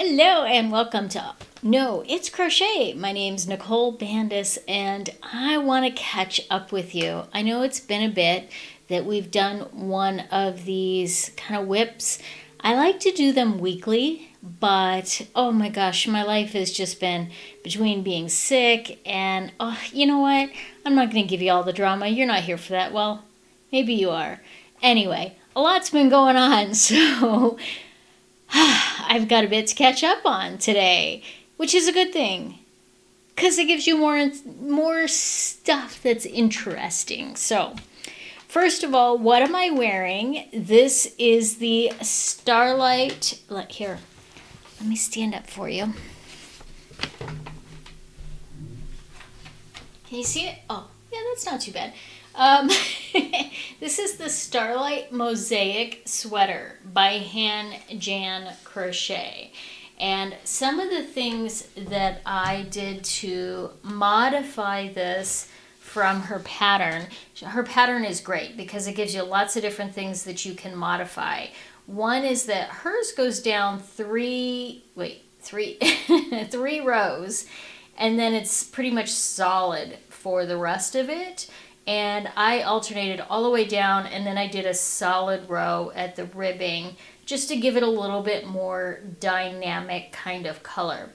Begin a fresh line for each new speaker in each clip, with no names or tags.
Hello and welcome to No, It's Crochet. My name's Nicole Bandis and I want to catch up with you. I know it's been a bit that we've done one of these kind of WIPs. I like to do them weekly, but oh my gosh, my life has just been between being sick and, oh, you know what? I'm not going to give you all the drama. You're not here for that. Well, maybe you are. Anyway, a lot's been going on, so I've got a bit to catch up on today, which is a good thing because it gives you more stuff that's interesting. So, first of all, what am I wearing? This is the Starlight. Here, let me stand up for you. Can you see it? Oh, yeah, that's not too bad. This is the Starlight Mosaic Sweater by Jan Crochet. And some of the things that I did to modify this from her pattern is great because it gives you lots of different things that you can modify. One is that hers goes down three rows, and then it's pretty much solid for the rest of it. And I alternated all the way down, and then I did a solid row at the ribbing just to give it a little bit more dynamic kind of color.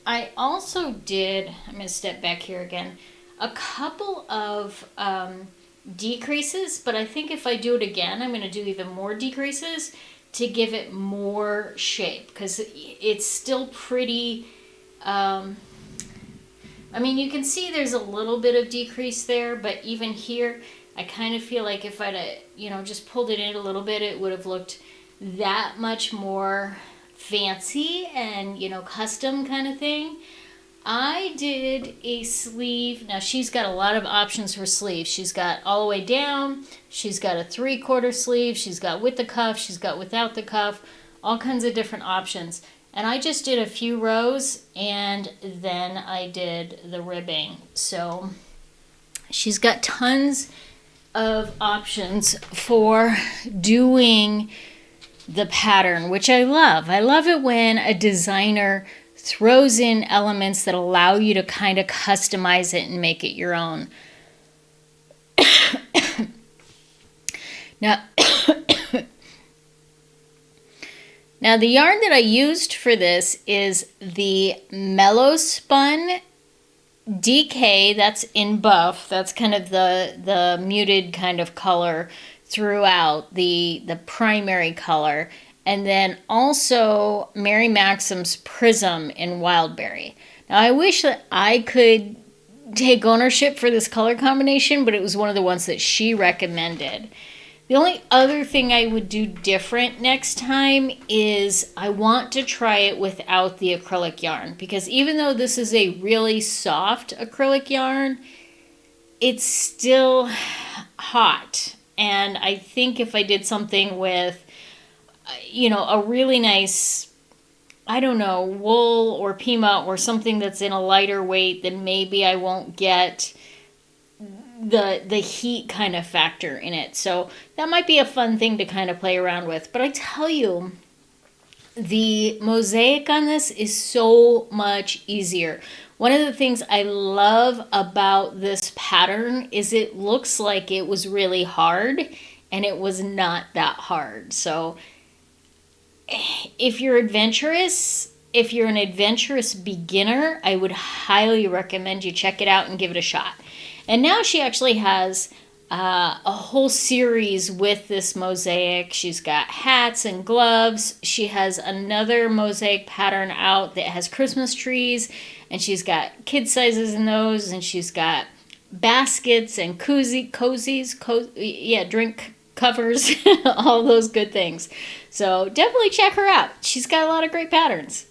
I also did, I'm going to step back here again, a couple of decreases, but I think if I do it again, I'm going to do even more decreases to give it more shape because it's still pretty... I mean, you can see there's a little bit of decrease there, but even here, I kind of feel like if I'd, just pulled it in a little bit, it would have looked that much more fancy and, custom kind of thing. I did a sleeve. Now, she's got a lot of options for sleeves. She's got all the way down. She's got a 3/4 sleeve. She's got with the cuff. She's got without the cuff. All kinds of different options. And I just did a few rows and then I did the ribbing. So she's got tons of options for doing the pattern, which I love. I love it when a designer throws in elements that allow you to kind of customize it and make it your own. Now, the yarn that I used for this is the Mellow Spun DK, that's in buff. That's kind of the muted kind of color throughout, the primary color. And then also Mary Maxim's Prism in Wildberry. Now, I wish that I could take ownership for this color combination, but it was one of the ones that she recommended. The only other thing I would do different next time is I want to try it without the acrylic yarn, because even though this is a really soft acrylic yarn, it's still hot. And I think if I did something with, a really nice, wool or Pima or something that's in a lighter weight, then maybe I won't get the heat kind of factor in it. So that might be a fun thing to kind of play around with. But I tell you, the mosaic on this is so much easier. One of the things I love about this pattern is it looks like it was really hard, and it was not that hard. So if you're an adventurous beginner, I would highly recommend you check it out and give it a shot. And now she actually has a whole series with this mosaic. She's got hats and gloves. She has another mosaic pattern out that has Christmas trees, and she's got kid sizes in those, and she's got baskets and drink covers, all those good things. So definitely check her out. She's got a lot of great patterns.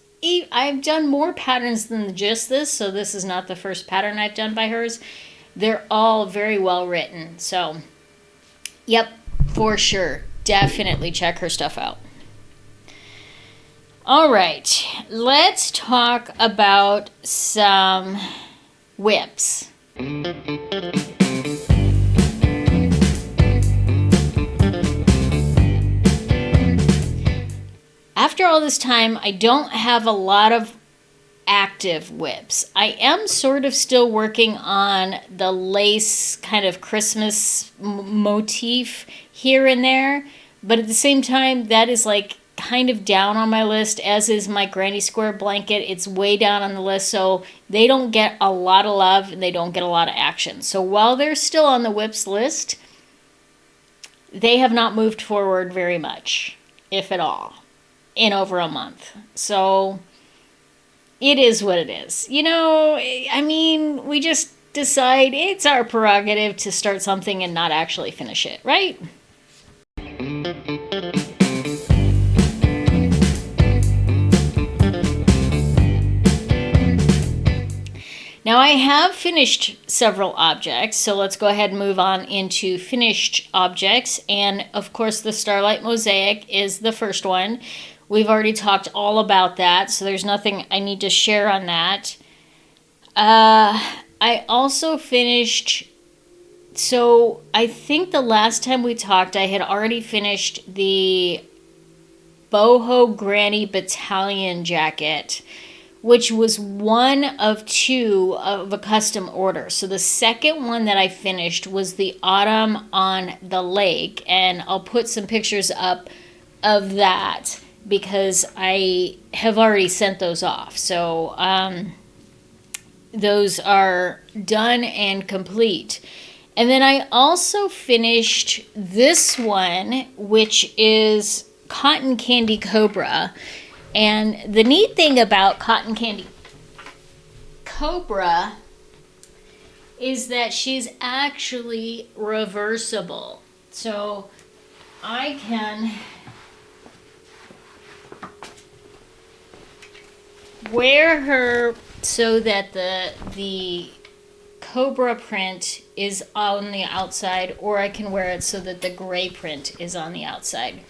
I've done more patterns than just this, so this is not the first pattern I've done by hers. They're all very well written. So, yep, for sure. Definitely check her stuff out. All right, let's talk about some WIPs. after all this time, I don't have a lot of active WIPs. I am sort of still working on the lace kind of Christmas motif here and there, but at the same time, that is like kind of down on my list, as is my granny square blanket. It's way down on the list, so they don't get a lot of love and they don't get a lot of action. So while they're still on the WIPs list, they have not moved forward very much, if at all, in over a month. So it is what it is. You know, I mean, we just decide it's our prerogative to start something and not actually finish it, right? Now I have finished several objects, so let's go ahead and move on into finished objects. And of course the Starlight Mosaic is the first one. We've already talked all about that, so there's nothing I need to share on that. I also finished, so I think the last time we talked I had already finished the Boho Granny Battalion jacket, which was one of two of a custom order. So the second one that I finished was the Autumn on the Lake, and I'll put some pictures up of that because I have already sent those off. So those are done and complete. And then I also finished this one, which is Cotton Candy Cobra. And the neat thing about Cotton Candy Cobra is that she's actually reversible. So I can wear her so that the Cobra print is on the outside, or I can wear it so that the gray print is on the outside.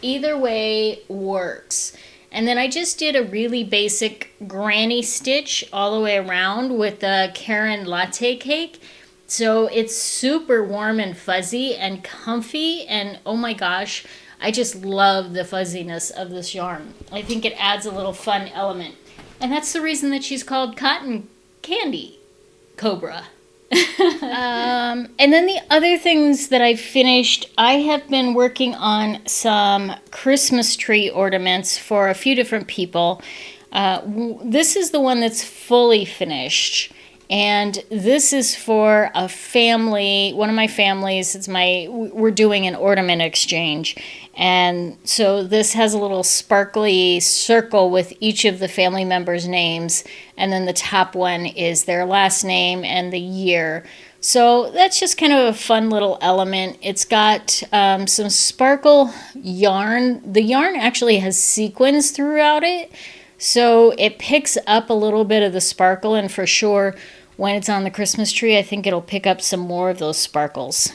Either way works. And then I just did a really basic granny stitch all the way around with the Karen latte cake. So it's super warm and fuzzy and comfy, and oh my gosh, I just love the fuzziness of this yarn. I think it adds a little fun element. And that's the reason that she's called Cotton Candy Cobra. And then the other things that I finished, I have been working on some Christmas tree ornaments for a few different people. This is the one that's fully finished, and this is for a family, one of my families. We're doing an ornament exchange, and so this has a little sparkly circle with each of the family members' names, and then the top one is their last name and the year. So that's just kind of a fun little element. It's got some sparkle yarn. The yarn actually has sequins throughout it, so it picks up a little bit of the sparkle, and for sure when it's on the Christmas tree, I think it'll pick up some more of those sparkles.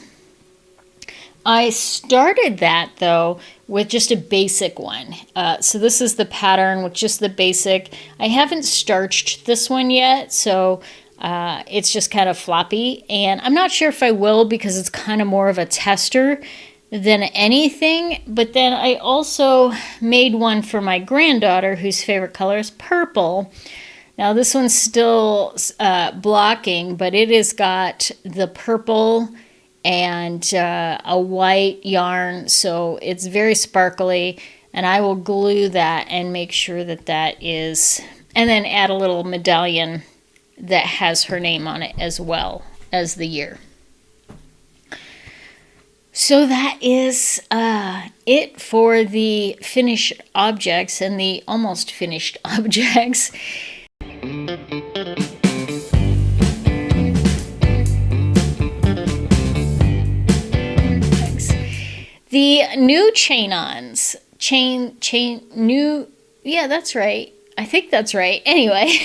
I started that, though, with just a basic one. So this is the pattern with just the basic. I haven't starched this one yet, so it's just kind of floppy. And I'm not sure if I will because it's kind of more of a tester than anything. But then I also made one for my granddaughter whose favorite color is purple. Now this one's still blocking, but it has got the purple and a white yarn, so it's very sparkly, and I will glue that and make sure that that is, and then add a little medallion that has her name on it as well as the year. So that is it for the finished objects and the almost finished objects. The new chain-ons, yeah, that's right. I think that's right. Anyway,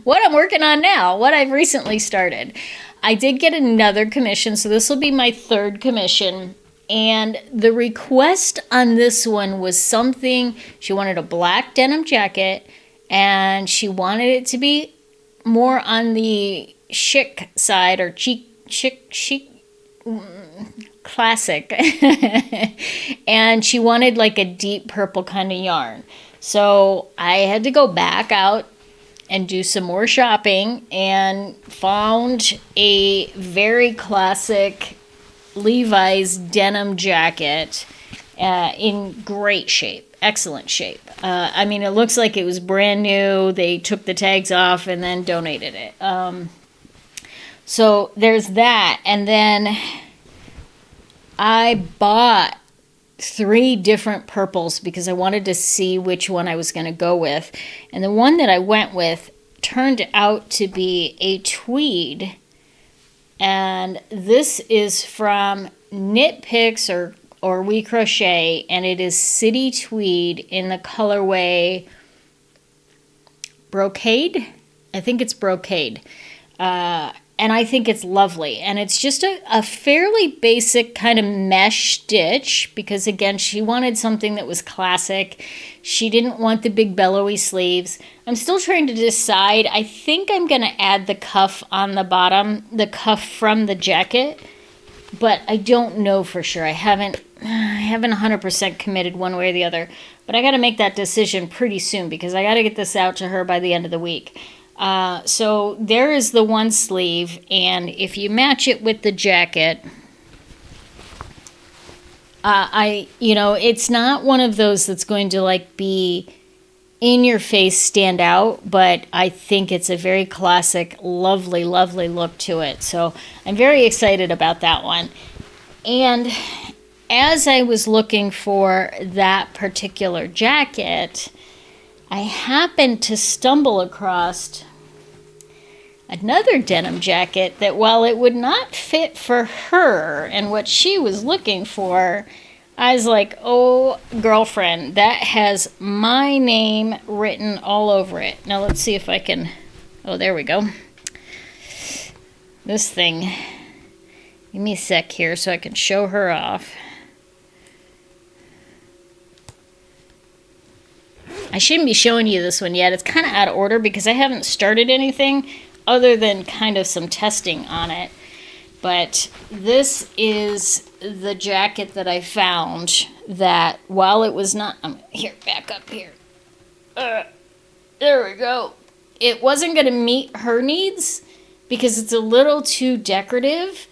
what I'm working on now, what I've recently started. I did get another commission, so this will be my third commission. And the request on this one was something, she wanted a black denim jacket, and she wanted it to be more on the chic side, or chic. classic. And she wanted like a deep purple kind of yarn. So I had to go back out and do some more shopping and found a very classic Levi's denim jacket in great shape, excellent shape. I mean, it looks like it was brand new. They took the tags off and then donated it. So there's that. And then I bought 3 different purples because I wanted to see which one I was going to go with. And the one that I went with turned out to be a tweed. And this is from Knit Picks or We Crochet, and it is City Tweed in the colorway Brocade. I think it's Brocade. And I think it's lovely. And it's just a fairly basic kind of mesh stitch because, again, she wanted something that was classic. She didn't want the big bellowy sleeves. I'm still trying to decide. I think I'm going to add the cuff on the bottom, the cuff from the jacket, but I don't know for sure. I haven't 100% committed one way or the other, but I got to make that decision pretty soon because I got to get this out to her by the end of the week. So there is the one sleeve, and if you match it with the jacket, it's not one of those that's going to like be in your face, stand out, but I think it's a very classic, lovely, lovely look to it. So I'm very excited about that one. And as I was looking for that particular jacket, I happened to stumble across another denim jacket that, while it would not fit for her and what she was looking for, I was like, oh, girlfriend, that has my name written all over it. Now let's see if I can, oh, there we go. This thing, give me a sec here so I can show her off. I shouldn't be showing you this one yet. It's kind of out of order because I haven't started anything other than kind of some testing on it. But this is the jacket that I found that, while it was not, here, back up here. There we go. It wasn't going to meet her needs because it's a little too decorative.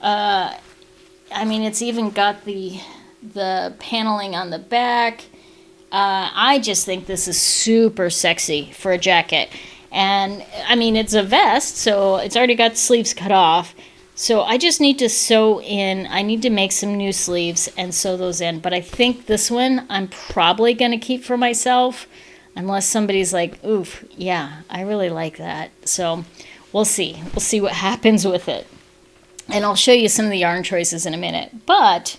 I mean, it's even got the paneling on the back. I just think this is super sexy for a jacket. And, I mean, it's a vest, so it's already got the sleeves cut off. So I just need to sew in. I need to make some new sleeves and sew those in. But I think this one I'm probably going to keep for myself unless somebody's like, oof, yeah, I really like that. So we'll see. We'll see what happens with it. And I'll show you some of the yarn choices in a minute. But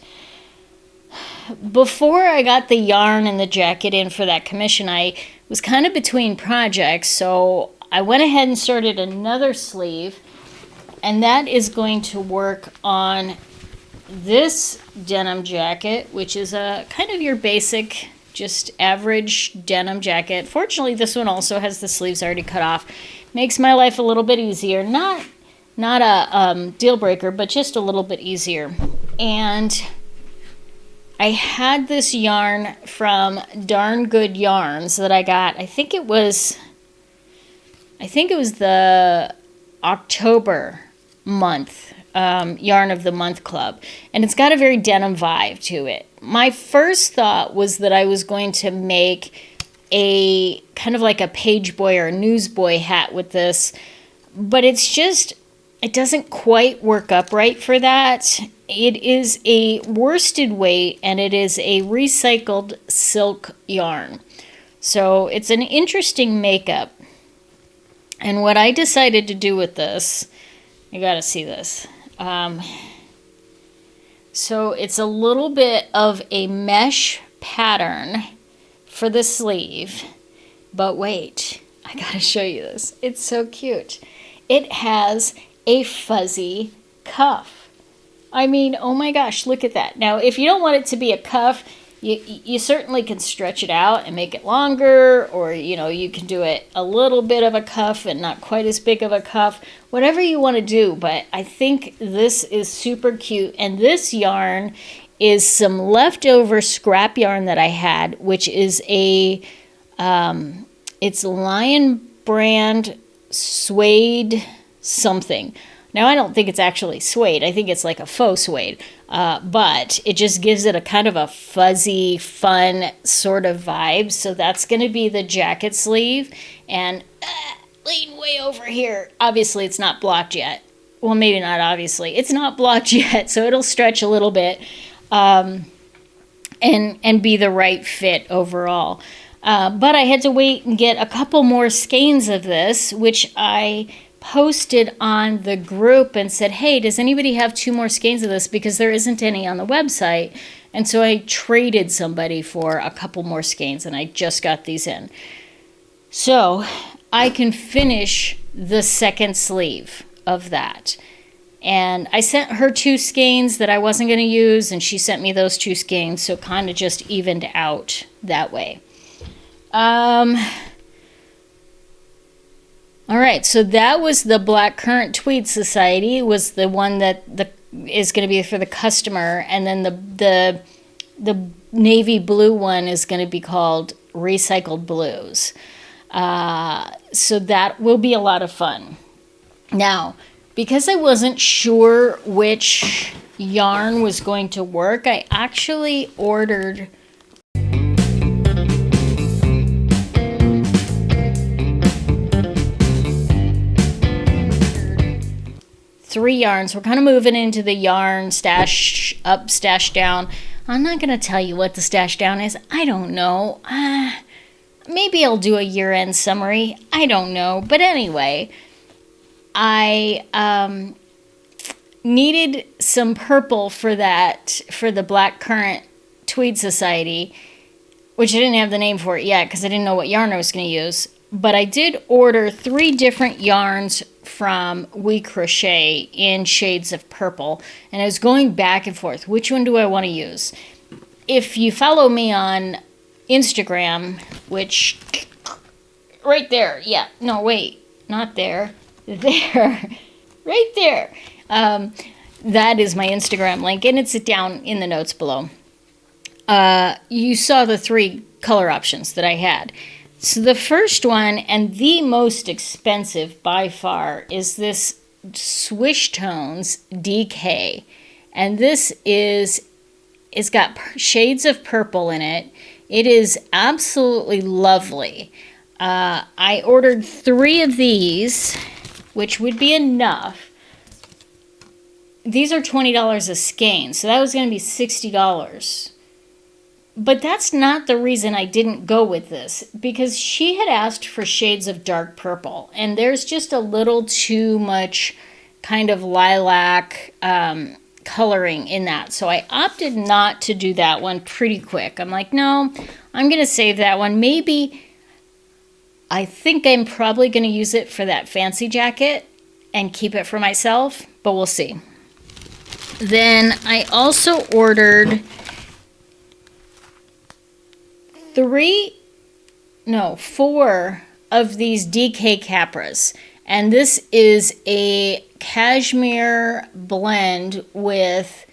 before I got the yarn and the jacket in for that commission, I was kind of between projects, so I went ahead and started another sleeve, and that is going to work on this denim jacket, which is a kind of your basic, just average denim jacket. Fortunately, this one also has the sleeves already cut off. Makes my life a little bit easier. Not a deal breaker, but just a little bit easier. And I had this yarn from Darn Good Yarns that I got. I think it was the October month yarn of the month club, and it's got a very denim vibe to it. My first thought was that I was going to make a kind of like a page boy or a newsboy hat with this, but it doesn't quite work up right for that. It is a worsted weight, and it is a recycled silk yarn. So it's an interesting makeup. And what I decided to do with this, you gotta see this. So it's a little bit of a mesh pattern for the sleeve. But wait, I gotta show you this. It's so cute. It has a fuzzy cuff. I mean, oh my gosh, look at that. Now, if you don't want it to be a cuff, You certainly can stretch it out and make it longer, or you can do it a little bit of a cuff and not quite as big of a cuff, whatever you want to do. But I think this is super cute, and this yarn is some leftover scrap yarn that I had, which is it's Lion Brand Suede something. Now, I don't think it's actually suede. I think it's like a faux suede. But it just gives it a kind of a fuzzy, fun sort of vibe. So that's going to be the jacket sleeve. And lean way over here. Obviously, it's not blocked yet. Well, maybe not obviously. It's not blocked yet, so it'll stretch a little bit and be the right fit overall. But I had to wait and get a couple more skeins of this, which I posted on the group and said, hey, does anybody have 2 more skeins of this? Because there isn't any on the website. And so I traded somebody for a couple more skeins, and I just got these in. So I can finish the second sleeve of that. And I sent her 2 skeins that I wasn't going to use, and she sent me those 2 skeins, so kind of just evened out that way. All right, so that was the Black Currant Tweed Society, was the one that is going to be for the customer, and then the navy blue one is going to be called Recycled Blues. So that will be a lot of fun. Now, because I wasn't sure which yarn was going to work, I actually ordered 3 yarns. We're kind of moving into the yarn stash up, stash down. I'm not going to tell you what the stash down is. I don't know. Maybe I'll do a year-end summary. I don't know. But anyway, I needed some purple for the Black Currant Tweed Society, which I didn't have the name for it yet because I didn't know what yarn I was going to use. But I did order 3 different yarns from WIP Crochet in shades of purple, and I was going back and forth. Which one do I want to use? If you follow me on Instagram, which right there, yeah, no, wait, not there, there, right there. That is my Instagram link, and it's down in the notes below. You saw the 3 color options that I had. So the first one, and the most expensive by far, is this Swish Tones DK. And this it's got shades of purple in it. It is absolutely lovely. I ordered 3 of these, which would be enough. These are $20 a skein, so that was going to be $60. But that's not the reason I didn't go with this, because she had asked for shades of dark purple, and there's just a little too much kind of lilac coloring in that. So I opted not to do that one pretty quick. I'm like, no, I'm going to save that one. Maybe, I think I'm probably going to use it for that fancy jacket and keep it for myself, but we'll see. Then I also ordered 4 of these DK Capras, and this is a cashmere blend with,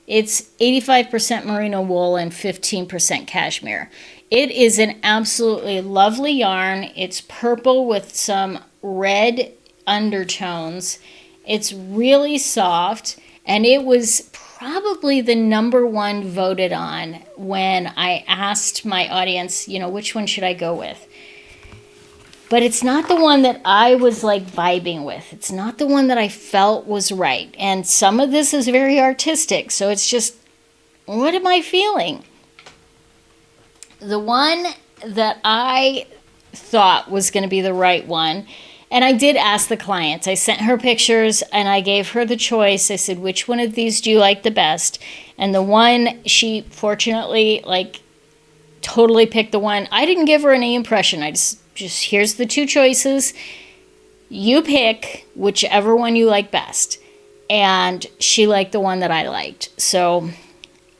it's 85% merino wool and 15% cashmere. It is an absolutely lovely yarn. It's purple with some red undertones. It's really soft, and it was probably the #1 voted on when I asked my audience, which one should I go with? But it's not the one that I was like vibing with. It's not the one that I felt was right. And some of this is very artistic, so it's just, what am I feeling? The one that I thought was going to be the right one, and I did ask the clients. I sent her pictures and I gave her the choice. I said, which one of these do you like the best? And the one, she fortunately totally picked the one. I didn't give her any impression. I just here's the 2 choices. You pick whichever one you like best. And she liked the one that I liked. So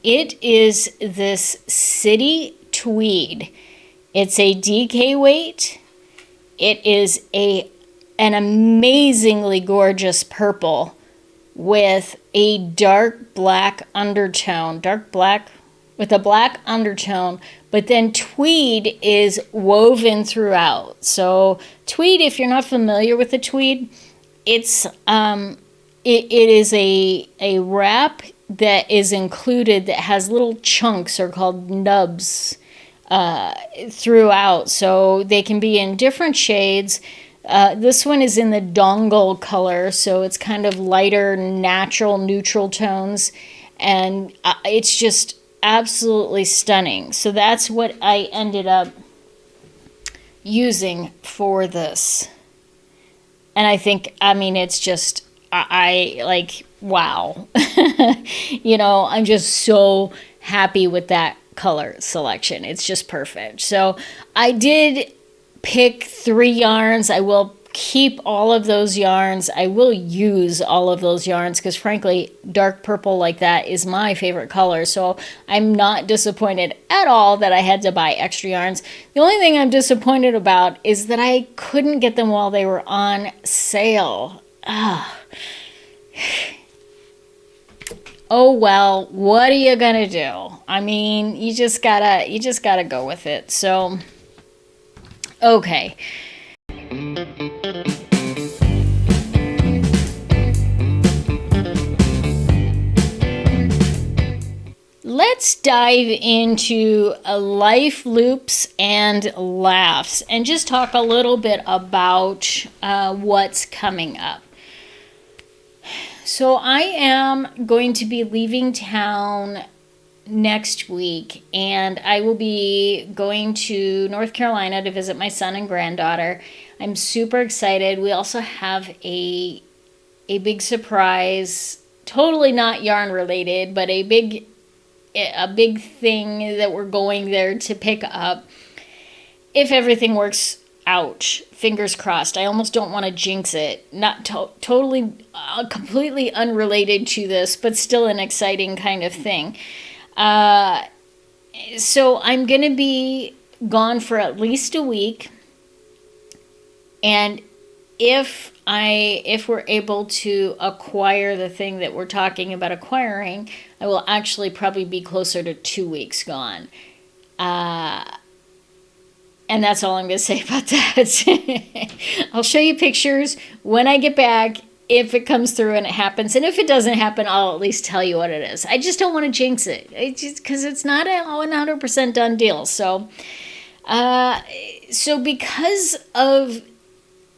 it is this City Tweed. It's a DK weight. It is an amazingly gorgeous purple with a dark black undertone, dark black with a black undertone, but then tweed is woven throughout. So tweed, if you're not familiar with the tweed, it's it is a wrap that is included that has little chunks, or called nubs, throughout. So they can be in different shades. This one is in the dongle color, so it's kind of lighter, natural, neutral tones, and it's just absolutely stunning. So that's what I ended up using for this. And I think, I mean, it's just, I like, wow. You know, I'm just so happy with that color selection. It's just perfect. So I did pick 3 yarns. I will keep all of those yarns. I will use all of those yarns because frankly, dark purple like that is my favorite color. So I'm not disappointed at all that I had to buy extra yarns. The only thing I'm disappointed about is that I couldn't get them while they were on sale. Oh well, what are you gonna do? I mean, you just gotta go with it. So okay. Let's dive into life loops and laughs and just talk a little bit about what's coming up. So I am going to be leaving town next week, and I will be going to North Carolina to visit my son and granddaughter. I'm super excited. We also have a big surprise, totally not yarn related, but a big thing that we're going there to pick up if everything works out. Fingers crossed. I almost don't want to jinx it. Not totally, completely unrelated to this, but still an exciting kind of thing. So I'm going to be gone for at least a week. And if we're able to acquire the thing that we're talking about acquiring, I will actually probably be closer to 2 weeks gone. And that's all I'm going to say about that. I'll show you pictures when I get back, if it comes through and it happens. And if it doesn't happen, I'll at least tell you what it is. I just don't want to jinx it. Because it's not a 100% done deal. So because of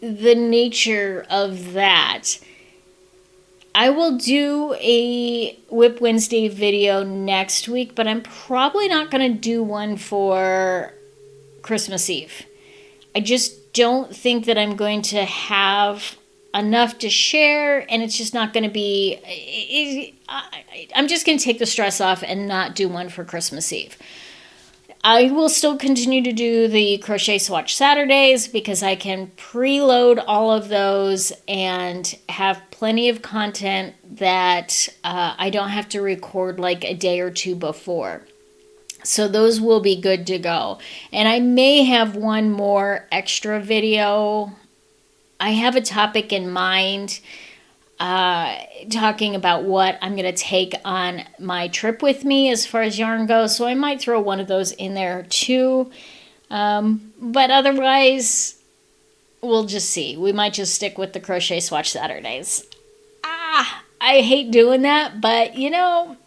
the nature of that, I will do a WIP Wednesday video next week, but I'm probably not going to do one for Christmas Eve. I just don't think that I'm going to have enough to share, and it's just not going to be, I'm just going to take the stress off and not do one for Christmas Eve. I will still continue to do the Crochet Swatch Saturdays because I can preload all of those and have plenty of content that I don't have to record like a day or two before. So those will be good to go. And I may have one more extra video. I have a topic in mind talking about what I'm going to take on my trip with me as far as yarn goes. So I might throw one of those in there too. But otherwise, we'll just see. We might just stick with the Crochet Swatch Saturdays. I hate doing that, but you know,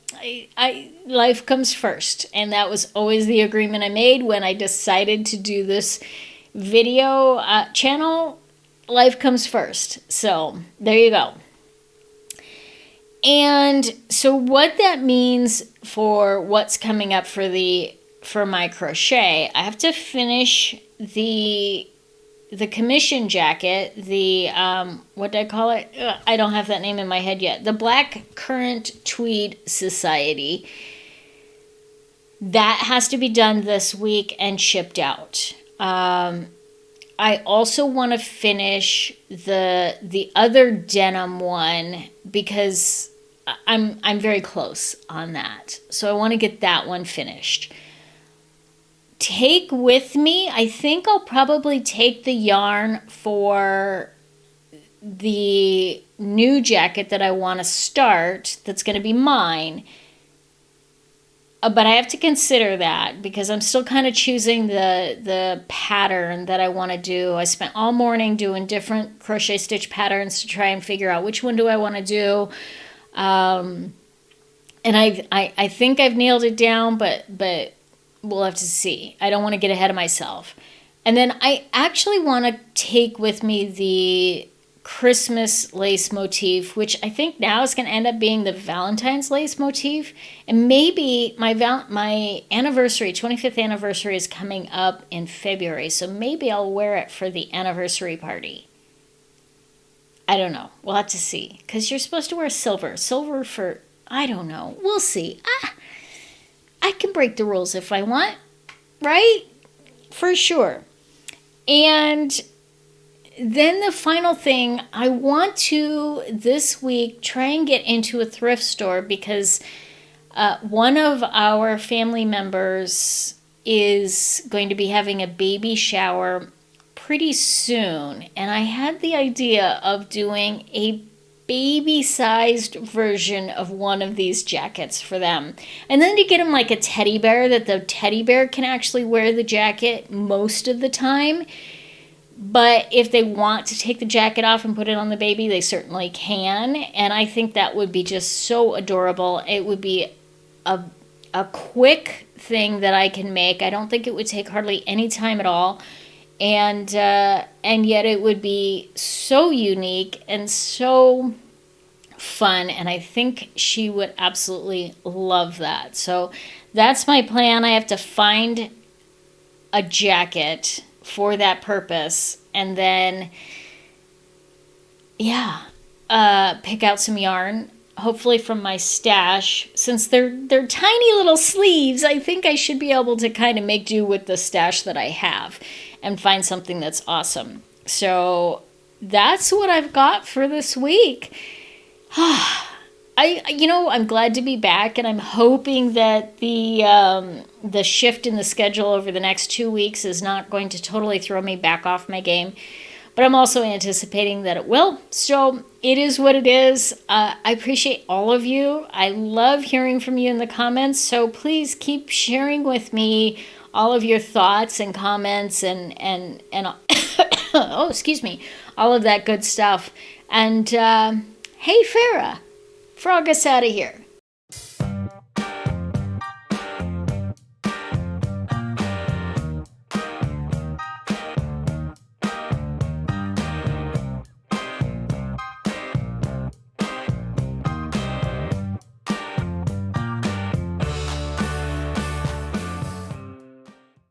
life comes first. And that was always the agreement I made when I decided to do this video channel. Life comes first. So there you go. And so what that means for what's coming up for my crochet, I have to finish the commission jacket, what did I call it? I don't have that name in my head yet. The Black Currant Tweed Society. That has to be done this week and shipped out. I also want to finish the other denim one because I'm very close on that. So I want to get that one finished. Take with me, I think I'll probably take the yarn for the new jacket that I want to start, that's going to be mine. But I have to consider that because I'm still kind of choosing the pattern that I want to do. I spent all morning doing different crochet stitch patterns to try and figure out which one do I want to do. And I think I've nailed it down, but we'll have to see. I don't want to get ahead of myself. And then I actually want to take with me the Christmas lace motif, which I think now is going to end up being the Valentine's lace motif. And maybe my anniversary, 25th anniversary, is coming up in February. So maybe I'll wear it for the anniversary party. I don't know. We'll have to see. Because you're supposed to wear silver. Silver for, I don't know. We'll see. I can break the rules if I want. Right? For sure. And then the final thing, I want to, this week, try and get into a thrift store because one of our family members is going to be having a baby shower pretty soon. And I had the idea of doing a baby-sized version of one of these jackets for them. And then to get them like a teddy bear, that the teddy bear can actually wear the jacket most of the time. But if they want to take the jacket off and put it on the baby, they certainly can. And I think that would be just so adorable. It would be a quick thing that I can make. I don't think it would take hardly any time at all. And yet it would be so unique and so fun. And I think she would absolutely love that. So that's my plan. I have to find a jacket for that purpose, and then pick out some yarn, hopefully from my stash. Since they're tiny little sleeves, I think I should be able to kind of make do with the stash that I have and find something that's awesome. So that's what I've got for this week. I'm glad to be back, and I'm hoping that the shift in the schedule over the next 2 weeks is not going to totally throw me back off my game. But I'm also anticipating that it will. So it is what it is. I appreciate all of you. I love hearing from you in the comments. So please keep sharing with me all of your thoughts and comments and oh, excuse me, all of that good stuff. And hey, Farah. Frog us out of here.